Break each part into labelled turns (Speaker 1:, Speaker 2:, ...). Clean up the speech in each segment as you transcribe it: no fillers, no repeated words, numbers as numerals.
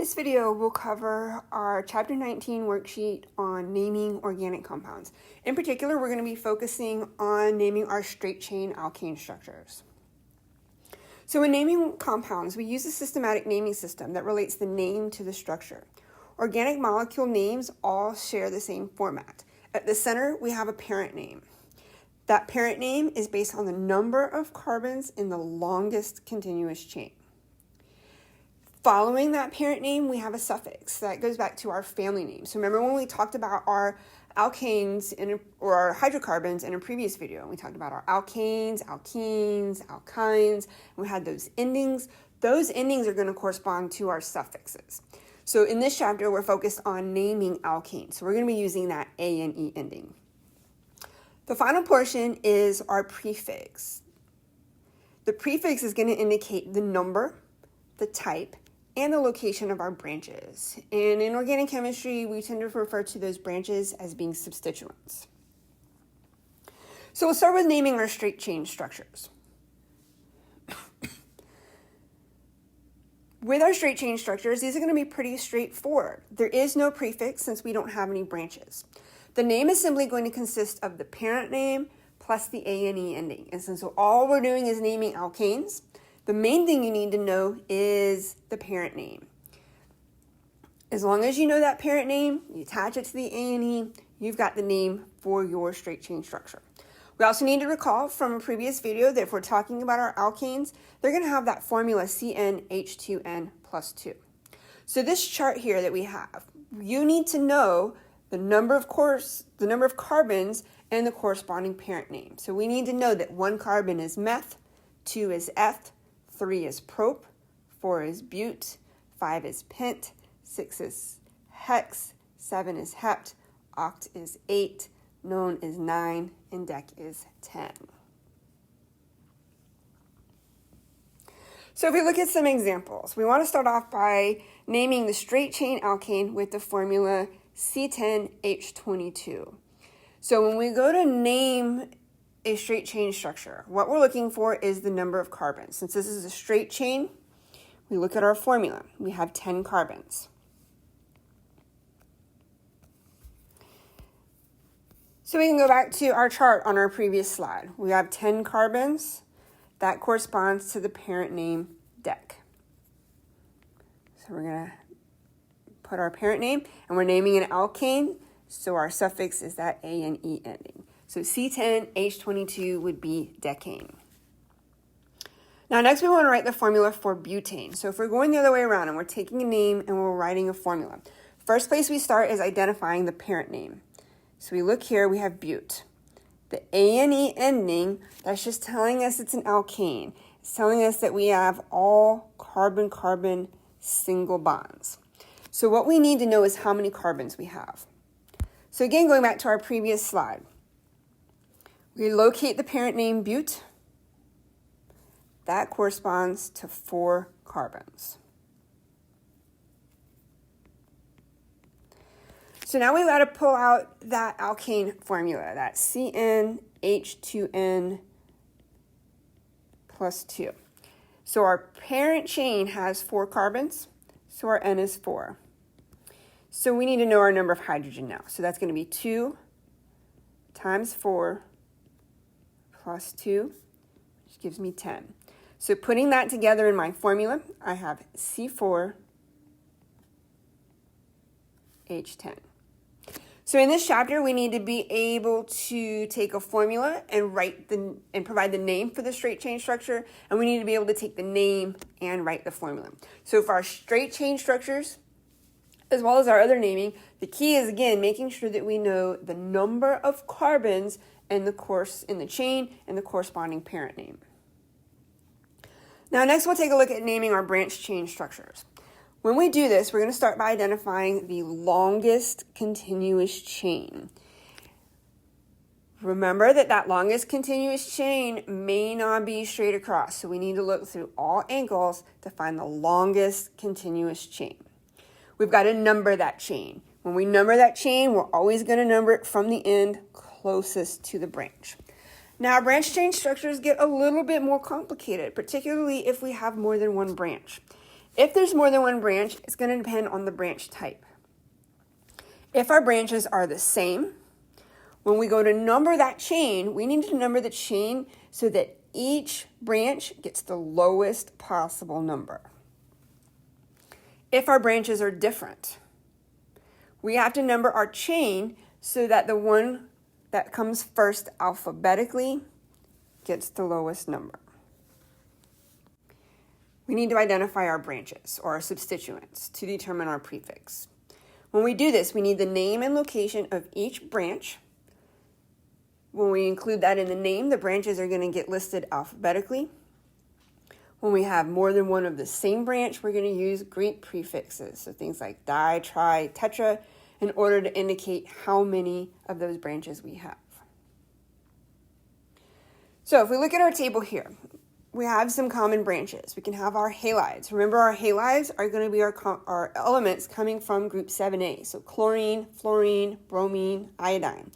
Speaker 1: this video, we'll cover our Chapter 19 worksheet on naming organic compounds. In particular, we're going to be focusing on naming our straight chain alkane structures. So in naming compounds, we use a systematic naming system that relates the name to the structure. Organic molecule names all share the same format. At the center, we have a parent name. That parent name is based on the number of carbons in the longest continuous chain. Following that parent name, we have a suffix that goes back to our family name. So remember when we talked about our alkanes or our hydrocarbons in a previous video, we talked about our alkanes, alkenes, alkynes, and we had those endings. Those endings are going to correspond to our suffixes. So in this chapter, we're focused on naming alkanes. So we're going to be using that A and E ending. The final portion is our prefix. The prefix is going to indicate the number, the type, and the location of our branches. And in organic chemistry, we tend to refer to those branches as being substituents. So we'll start with naming our straight chain structures. With our straight chain structures, these are going to be pretty straightforward. There is no prefix since we don't have any branches. The name is simply going to consist of the parent name plus the A and E ending. And since all we're doing is naming alkanes, the main thing you need to know is the parent name. As long as you know that parent name, you attach it to the A and E, you've got the name for your straight chain structure. We also need to recall from a previous video that if we're talking about our alkanes, they're going to have that formula CnH2n plus 2. So this chart here that we have, you need to know the number of carbons and the corresponding parent name. So we need to know that 1 carbon is meth, 2 is eth, 3 is prop, 4 is bute, 5 is pent, 6 is hex, 7 is hept, oct is 8, non is 9, and dec is 10. So if we look at some examples, we want to start off by naming the straight chain alkane with the formula C10H22. So when we go to name a straight chain structure, what we're looking for is the number of carbons. Since this is a straight chain, we look at our formula. We have 10 carbons. So we can go back to our chart on our previous slide. We have 10 carbons. That corresponds to the parent name dec. So we're going to put our parent name, and we're naming an alkane, so our suffix is that A and E ending. So C10H22 would be decane. Now next we want to write the formula for butane. So if we're going the other way around and we're taking a name and we're writing a formula, first place we start is identifying the parent name. So we look here, we have bute. The A and E ending, that's just telling us it's an alkane. It's telling us that we have all carbon-carbon single bonds. So what we need to know is how many carbons we have. So again, going back to our previous slide, we locate the parent name bute. That corresponds to 4 carbons. So now we've got to pull out that alkane formula, that CnH2n plus 2. So our parent chain has 4 carbons, so our N is 4. So we need to know our number of hydrogen now. So that's going to be 2 times 4 plus 2, which gives me 10. So putting that together in my formula, I have C4H10. So in this chapter, we need to be able to take a formula and provide the name for the straight chain structure, and we need to be able to take the name and write the formula. So for our straight chain structures, as well as our other naming, the key is, again, making sure that we know the number of carbons in the chain and the corresponding parent name. Now next we'll take a look at naming our branch chain structures. When we do this, we're going to start by identifying the longest continuous chain. Remember that longest continuous chain may not be straight across, so we need to look through all angles to find the longest continuous chain. We've got to number that chain. When we number that chain, we're always going to number it from the end closest to the branch. Now, branch chain structures get a little bit more complicated, particularly if we have more than one branch. If there's more than one branch, it's going to depend on the branch type. If our branches are the same, when we go to number that chain, we need to number the chain so that each branch gets the lowest possible number. If our branches are different, we have to number our chain so that the one that comes first alphabetically gets the lowest number. We need to identify our branches or our substituents to determine our prefix. When we do this, we need the name and location of each branch. When we include that in the name, the branches are going to get listed alphabetically. When we have more than one of the same branch, we're going to use Greek prefixes, so things like di, tri, tetra, in order to indicate how many of those branches we have. So if we look at our table here, we have some common branches. We can have our halides. Remember, our halides are going to be our elements coming from group 7A, so chlorine, fluorine, bromine, iodine.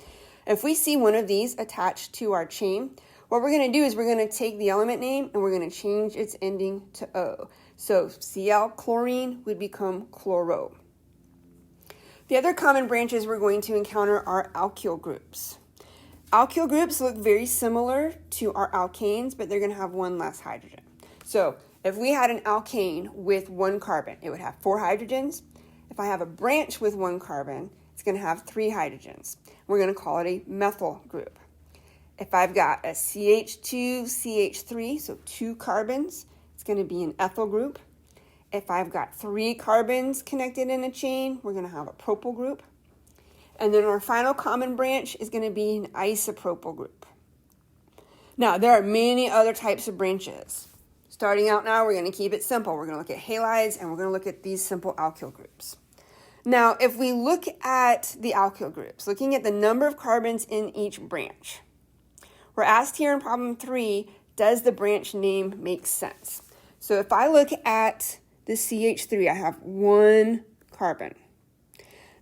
Speaker 1: If we see one of these attached to our chain, what we're going to do is we're going to take the element name and we're going to change its ending to O. So Cl, chlorine, would become chloro. The other common branches we're going to encounter are alkyl groups. Alkyl groups look very similar to our alkanes, but they're going to have one less hydrogen. So if we had an alkane with one carbon, it would have 4 hydrogens. If I have a branch with one carbon, it's going to have 3 hydrogens. We're going to call it a methyl group. If I've got a CH2, CH3, so 2 carbons, it's going to be an ethyl group. If I've got 3 carbons connected in a chain, we're going to have a propyl group. And then our final common branch is going to be an isopropyl group. Now, there are many other types of branches. Starting out now, we're going to keep it simple. We're going to look at halides and we're going to look at these simple alkyl groups. Now, if we look at the alkyl groups, looking at the number of carbons in each branch, we're asked here in problem 3, does the branch name make sense? So if I look at the CH3, I have 1 carbon.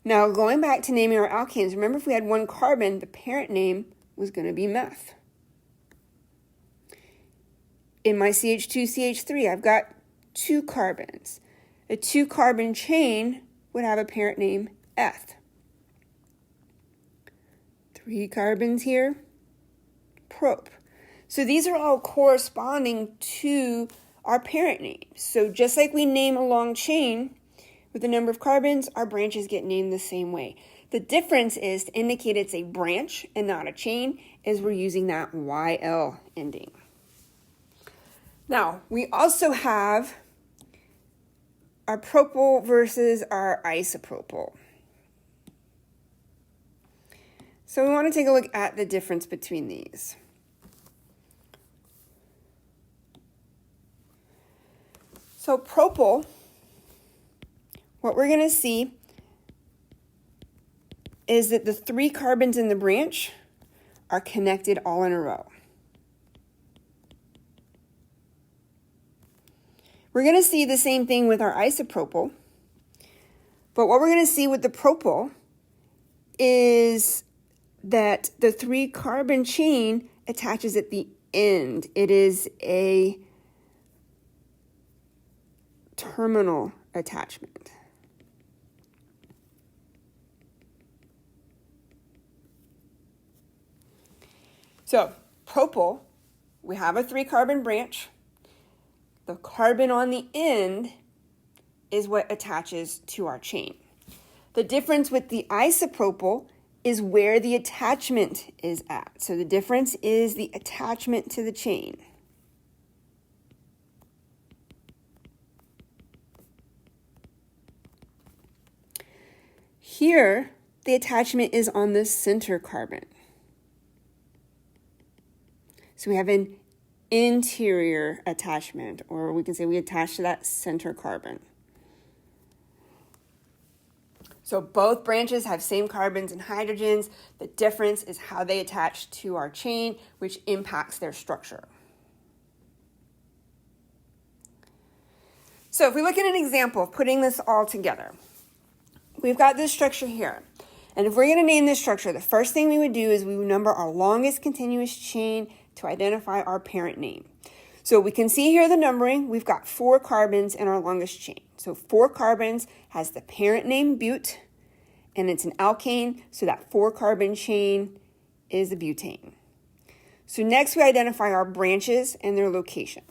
Speaker 1: Now, going back to naming our alkanes, remember if we had 1 carbon, the parent name was going to be meth. In my CH2, CH3, I've got 2 carbons. A 2-carbon chain would have a parent name eth. 3 carbons here, prop. So these are all corresponding to our parent name. So just like we name a long chain with the number of carbons, our branches get named the same way. The difference is, to indicate it's a branch and not a chain, is we're using that YL ending. Now, we also have our propyl versus our isopropyl. So we want to take a look at the difference between these. So propyl, what we're going to see is that the 3 carbons in the branch are connected all in a row. We're going to see the same thing with our isopropyl, but what we're going to see with the propyl is that the 3 carbon chain attaches at the end. It is a terminal attachment. So propyl, we have a 3 carbon branch. The carbon on the end is what attaches to our chain. The difference with the isopropyl is where the attachment is at. So the difference is the attachment to the chain. Here, the attachment is on the center carbon. So we have an interior attachment, or we can say we attach to that center carbon. So both branches have same carbons and hydrogens. The difference is how they attach to our chain, which impacts their structure. So if we look at an example of putting this all together, we've got this structure here. And if we're going to name this structure, the first thing we would do is we would number our longest continuous chain to identify our parent name. So we can see here the numbering. We've got 4 carbons in our longest chain. So 4 carbons has the parent name but, and it's an alkane, so that 4 carbon chain is the butane. So next we identify our branches and their location.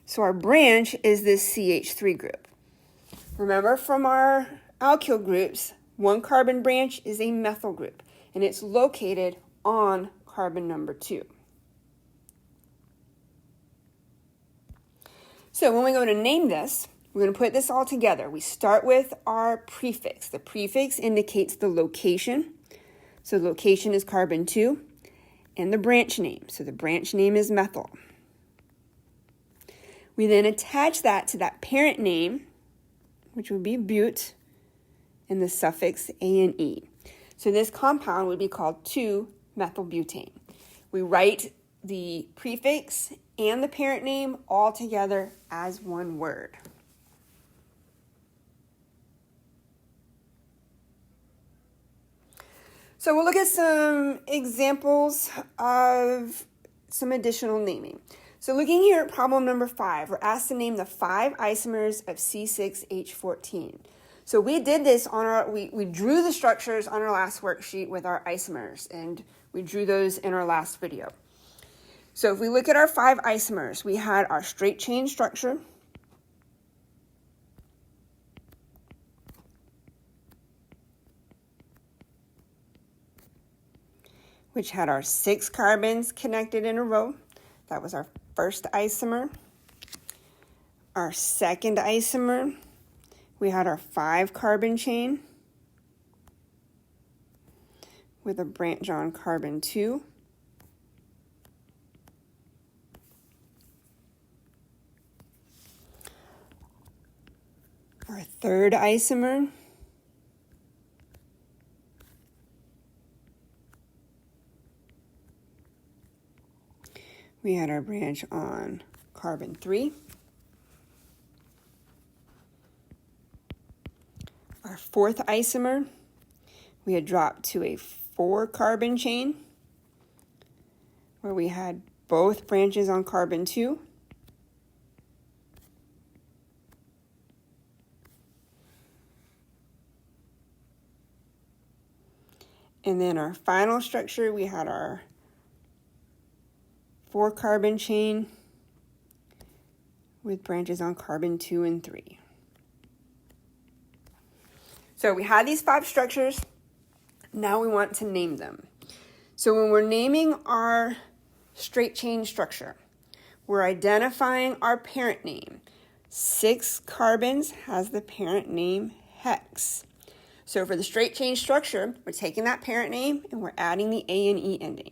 Speaker 1: So our branch is this CH3 group. Remember from our alkyl groups, 1 carbon branch is a methyl group, and it's located on carbon number 2. So when we go to name this, we're going to put this all together. We start with our prefix. The prefix indicates the location. So the location is carbon 2. And the branch name. So the branch name is methyl. We then attach that to that parent name, which would be but, and the suffix ane. So this compound would be called 2-methylbutane. We write the prefix and the parent name all together as one word. So we'll look at some examples of some additional naming. So looking here at problem number 5, we're asked to name the 5 isomers of C6H14. So we did this on our, we drew the structures on our last worksheet with our isomers, and we drew those in our last video. So if we look at our 5 isomers, we had our straight chain structure, which had our 6 carbons connected in a row. That was our first isomer. Our second isomer, we had our 5 carbon chain with a branch on carbon 2. Our third isomer, we had our branch on carbon 3. Our fourth isomer, we had dropped to a 4 carbon chain where we had both branches on carbon 2. And then our final structure, we had our 4 carbon chain with branches on carbon 2 and 3. So we had these 5 structures. Now we want to name them. So when we're naming our straight chain structure, we're identifying our parent name. 6 carbons has the parent name hex. So for the straight chain structure, we're taking that parent name and we're adding the A and E ending.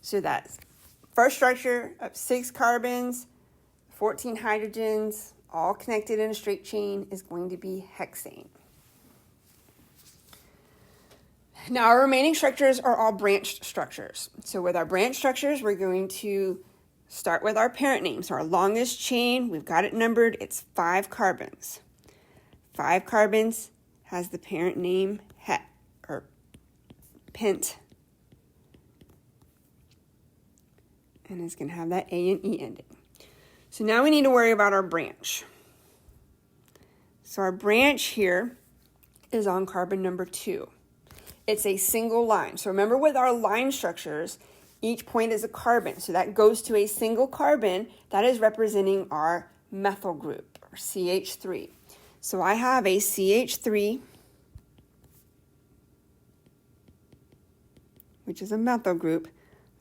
Speaker 1: So that's first structure of 6 carbons, 14 hydrogens, all connected in a straight chain is going to be hexane. Now our remaining structures are all branched structures. So with our branch structures, we're going to start with our parent name. So our longest chain, we've got it numbered, it's 5 carbons. 5 carbons has the parent name pent. And it's going to have that A and E ending. So now we need to worry about our branch. So our branch here is on carbon number 2. It's a single line. So remember with our line structures, each point is a carbon. So that goes to a single carbon that is representing our methyl group, or CH3. So I have a CH3, which is a methyl group,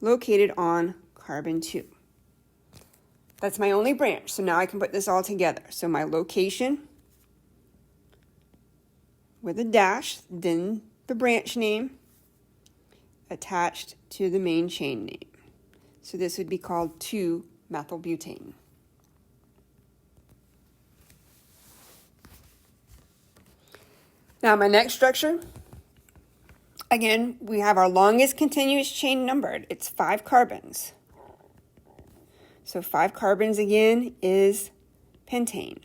Speaker 1: located on carbon 2. That's my only branch. So now I can put this all together. So my location with a dash, then the branch name attached to the main chain name. So this would be called 2-methylbutane. Now my next structure, again, we have our longest continuous chain numbered. It's 5 carbons. So 5 carbons again is pentane.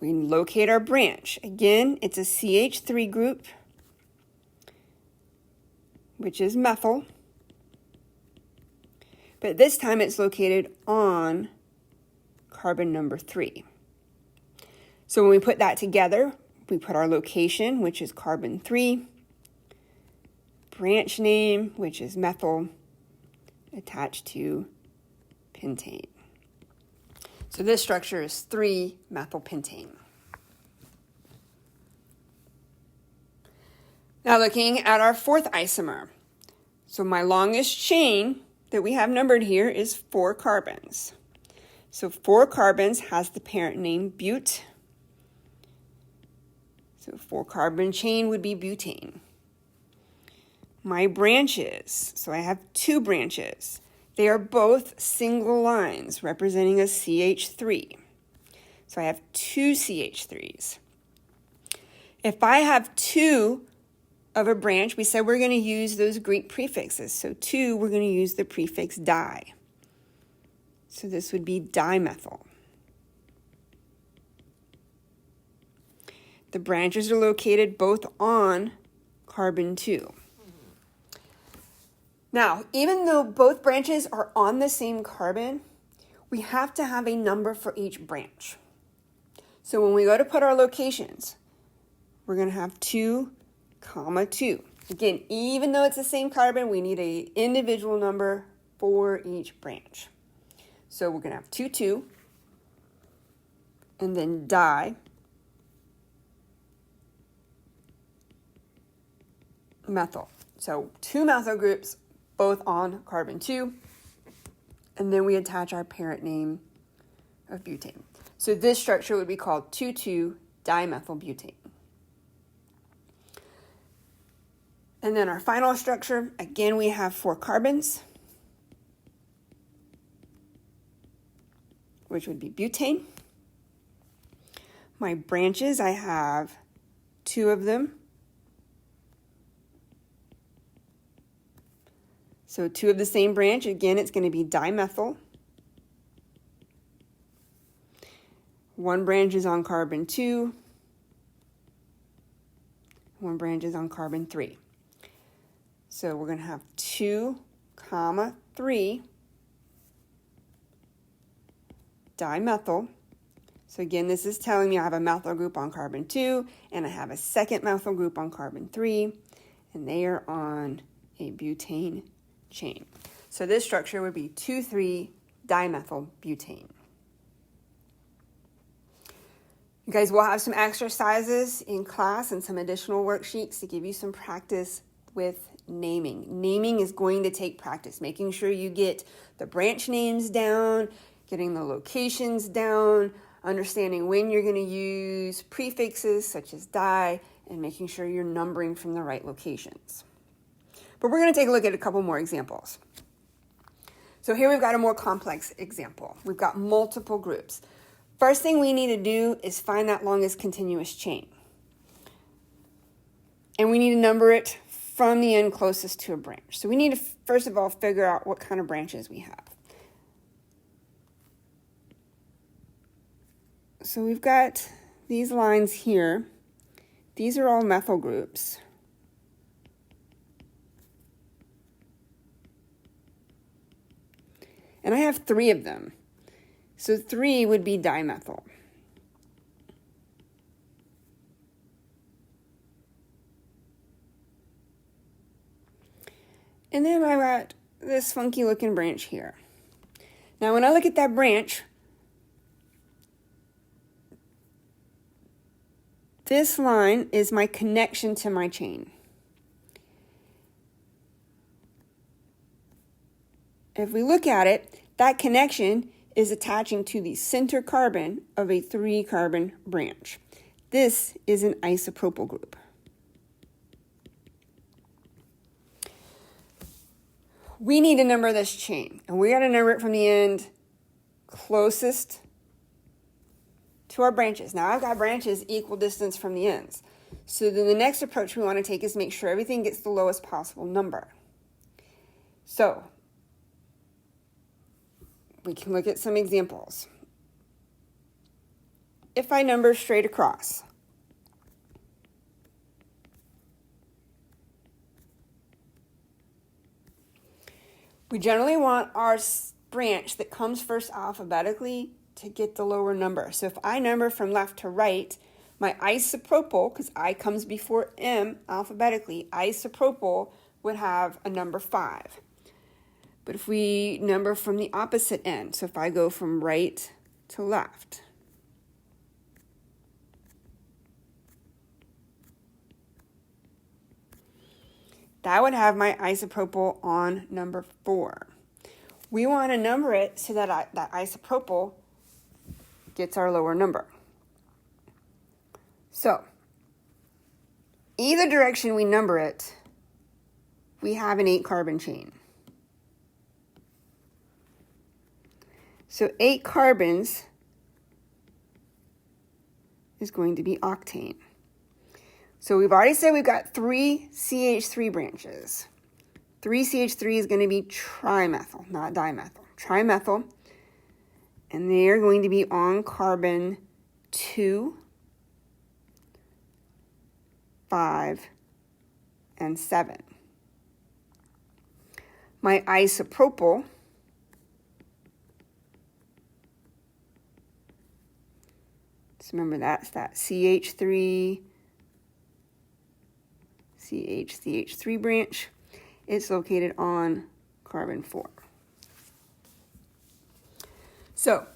Speaker 1: We locate our branch. Again, it's a CH3 group, which is methyl. but this time it's located on carbon number 3. So when we put that together, we put our location, which is carbon 3, branch name, which is methyl, attached to pentane. So this structure is 3-methylpentane. Now looking at our 4th isomer. So my longest chain that we have numbered here is 4 carbons. So 4 carbons has the parent name bute. So 4-carbon chain would be butane. My branches, so I have 2 branches. They are both single lines representing a CH3. So I have 2 CH3s. If I have 2 of a branch, we said we're going to use those Greek prefixes. So 2, we're going to use the prefix di. So this would be dimethyl. The branches are located both on carbon 2. Now, even though both branches are on the same carbon, we have to have a number for each branch. So when we go to put our locations, we're going to have 2, 2. Again, even though it's the same carbon, we need an individual number for each branch. So we're going to have 2, 2, and then di, methyl. So 2 methyl groups, both on carbon 2, and then we attach our parent name of butane. So this structure would be called 2,2-dimethylbutane. And then our final structure, again, we have 4 carbons, which would be butane. My branches, I have 2 of them. So 2 of the same branch, again, it's going to be dimethyl. 1 branch is on carbon 2. 1 branch is on carbon 3. So we're going to have 2, 3 dimethyl. So again, this is telling me I have a methyl group on carbon 2, and I have a second methyl group on carbon 3, and they are on a butane chain. So this structure would be 2,3-dimethylbutane. You guys will have some exercises in class and some additional worksheets to give you some practice with naming. Naming is going to take practice, making sure you get the branch names down, getting the locations down, understanding when you're going to use prefixes such as di, and making sure you're numbering from the right locations. But we're going to take a look at a couple more examples. So here we've got a more complex example. We've got multiple groups. First thing we need to do is find that longest continuous chain. And we need to number it from the end closest to a branch. So we need to, first of all, figure out what kind of branches we have. So we've got these lines here. These are all methyl groups. And I have 3 of them. So 3 would be dimethyl. And then I got this funky looking branch here. Now when I look at that branch, this line is my connection to my chain. If we look at it, that connection is attaching to the center carbon of a 3-carbon branch. This is an isopropyl group. We need to number this chain, and we got to number it from the end closest to our branches. Now I've got branches equal distance from the ends. So then the next approach we want to take is make sure everything gets the lowest possible number. So we can look at some examples. If I number straight across, We generally want our branch that comes first alphabetically to get the lower number. So if I number from left to right, my isopropyl, because I comes before M alphabetically, isopropyl would have a number 5. But if we number from the opposite end, so if I go from right to left, that would have my isopropyl on number 4. We want to number it so that that isopropyl gets our lower number. So, either direction we number it, we have an 8-carbon chain. So 8 carbons is going to be octane. So we've already said we've got 3 CH3 branches. 3 CH3 is going to be trimethyl, not dimethyl. Trimethyl. And they are going to be on carbon 2, 5, and 7. My isopropyl so remember that's that CH3 branch. It's located on carbon 4. So,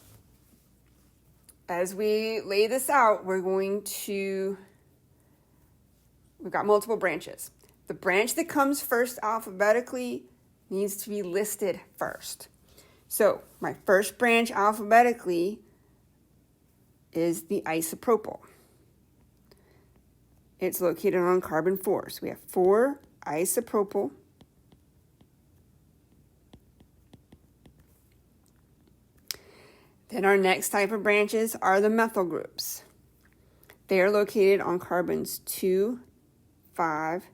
Speaker 1: as we lay this out, we've got multiple branches. The branch that comes first alphabetically needs to be listed first. So, my first branch alphabetically is the isopropyl. It's located on carbon 4. So we have 4 isopropyl. Then our next type of branches are the methyl groups. They are located on carbons 2, 5,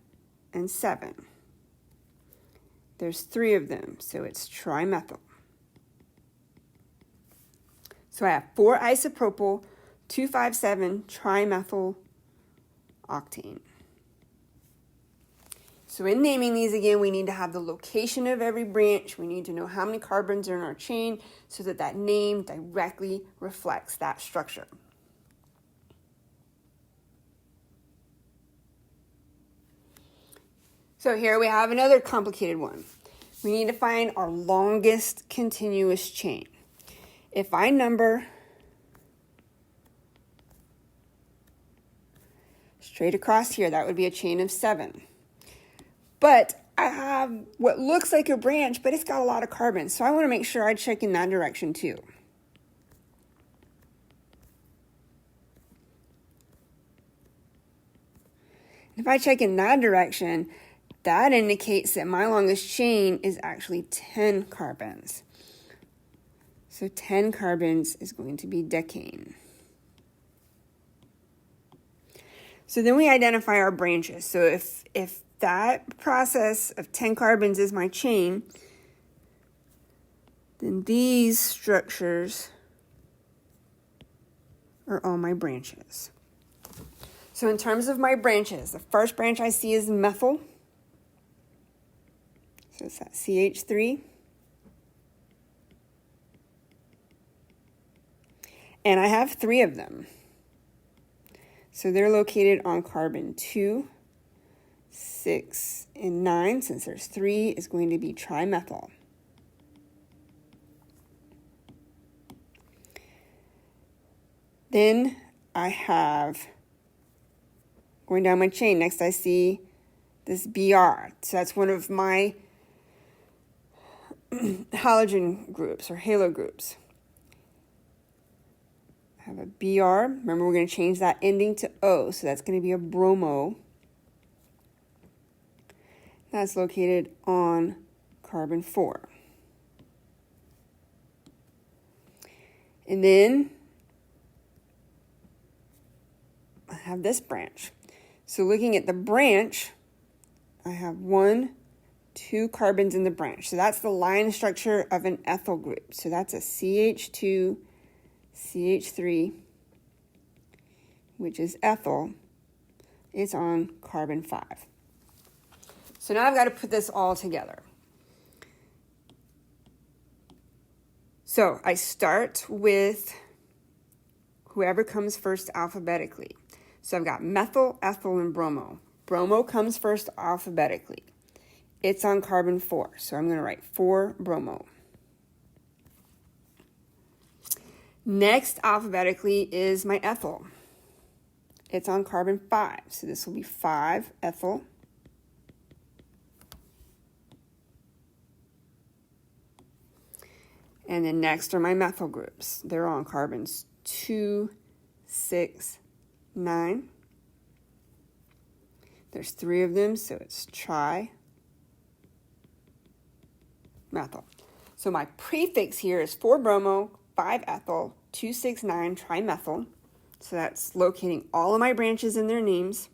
Speaker 1: and 7. There's 3 of them, so it's trimethyl. So I have 4 isopropyl, 2,5,7 trimethyl octane. So in naming these again, we need to have the location of every branch. We need to know how many carbons are in our chain so that that name directly reflects that structure. So here we have another complicated one. We need to find our longest continuous chain. If I number straight across here, that would be a chain of 7. But I have what looks like a branch, but it's got a lot of carbons. So I want to make sure I check in that direction too. If I check in that direction, that indicates that my longest chain is actually 10 carbons. So 10 carbons is going to be decane. So then we identify our branches. So if that process of 10 carbons is my chain, then these structures are all my branches. So in terms of my branches, the first branch I see is methyl. So it's that CH3. And I have 3 of them. So they're located on carbon 2, 6, and 9. Since there's 3, is going to be trimethyl. Then I have, going down my chain, next I see this Br. So that's one of my halogen groups or halo groups. I have a Br. Remember, we're going to change that ending to O, so that's going to be a bromo. That's located on carbon 4. And then I have this branch. So looking at the branch, I have 1, 2 carbons in the branch. So that's the line structure of an ethyl group. So that's a CH2, CH3, which is ethyl. It's on carbon 5. So now I've got to put this all together. So I start with whoever comes first alphabetically. So I've got methyl, ethyl, and bromo. Bromo comes first alphabetically. It's on carbon 4, so I'm going to write 4-bromo. Next alphabetically is my ethyl. It's on carbon 5, so this will be 5-ethyl. And then next are my methyl groups. They're on carbons 2, 6, 9. There's 3 of them, so it's tri-methyl. So my prefix here is 4-bromo, 5-ethyl, 2,6,9 trimethyl. So that's locating all of my branches in their names.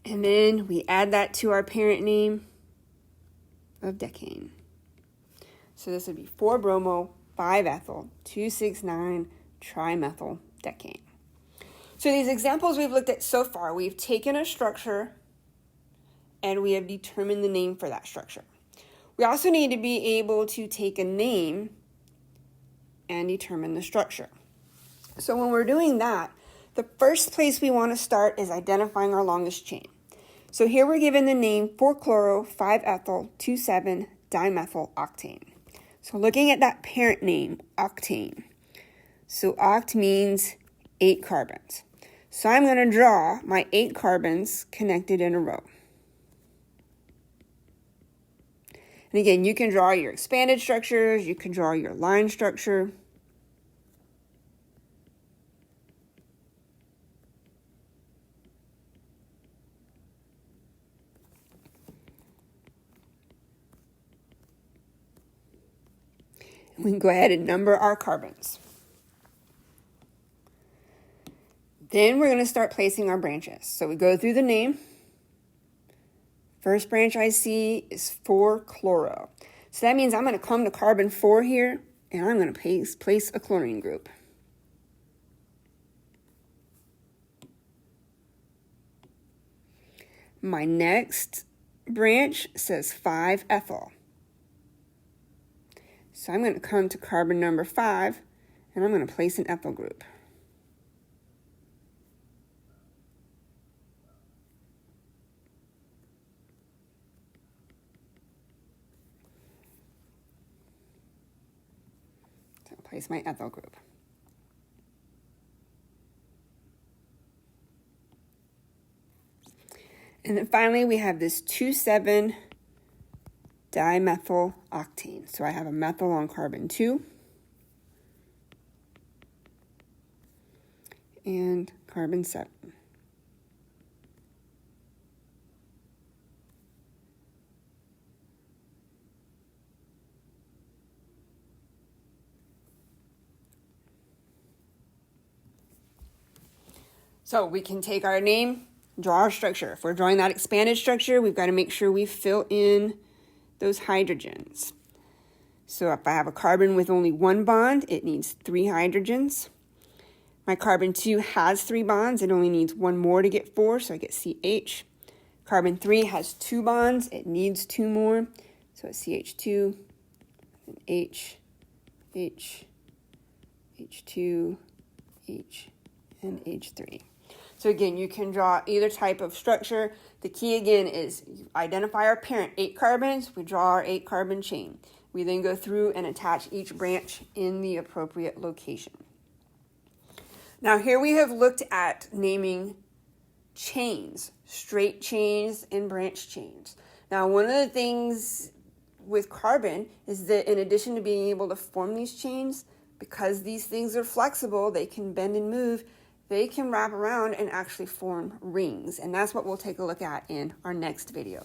Speaker 1: And then we add that to our parent name of decane. So this would be 4-bromo, 5-ethyl, 2,6,9 trimethyl decane. So these examples we've looked at so far, we've taken a structure and we have determined the name for that structure. We also need to be able to take a name and determine the structure. So when we're doing that, the first place we want to start is identifying our longest chain. So here we're given the name 4-chloro, 5-ethyl, 2,7-dimethyl octane. So looking at that parent name, octane. So oct means 8 carbons. So I'm going to draw my 8 carbons connected in a row. And again, you can draw your expanded structures, you can draw your line structure. We can go ahead and number our carbons. Then we're going to start placing our branches. So we go through the name. First branch I see is 4-chloro. So that means I'm going to come to carbon 4 here, and I'm going to place a chlorine group. My next branch says 5-ethyl. So I'm going to come to carbon number 5, and I'm going to place an ethyl group. So I'll place my ethyl group. And then finally, we have this 2,7-dimethyl octane. So I have a methyl on carbon 2 and carbon 7. So we can take our name, draw our structure. If we're drawing that expanded structure, we've got to make sure we fill in those hydrogens. So if I have a carbon with only 1 bond, it needs 3 hydrogens. My carbon 2 has 3 bonds. It only needs 1 more to get 4, so I get CH. Carbon 3 has 2 bonds. It needs 2 more, so it's CH2, and H, H2, H, and H3. So again, you can draw either type of structure. The key again is identify our parent, 8 carbons. We draw our 8 carbon chain. We then go through and attach each branch in the appropriate location. Now here we have looked at naming chains, straight chains and branch chains. Now one of the things with carbon is that in addition to being able to form these chains, because these things are flexible, they can bend and move, they can wrap around and actually form rings. And that's what we'll take a look at in our next video.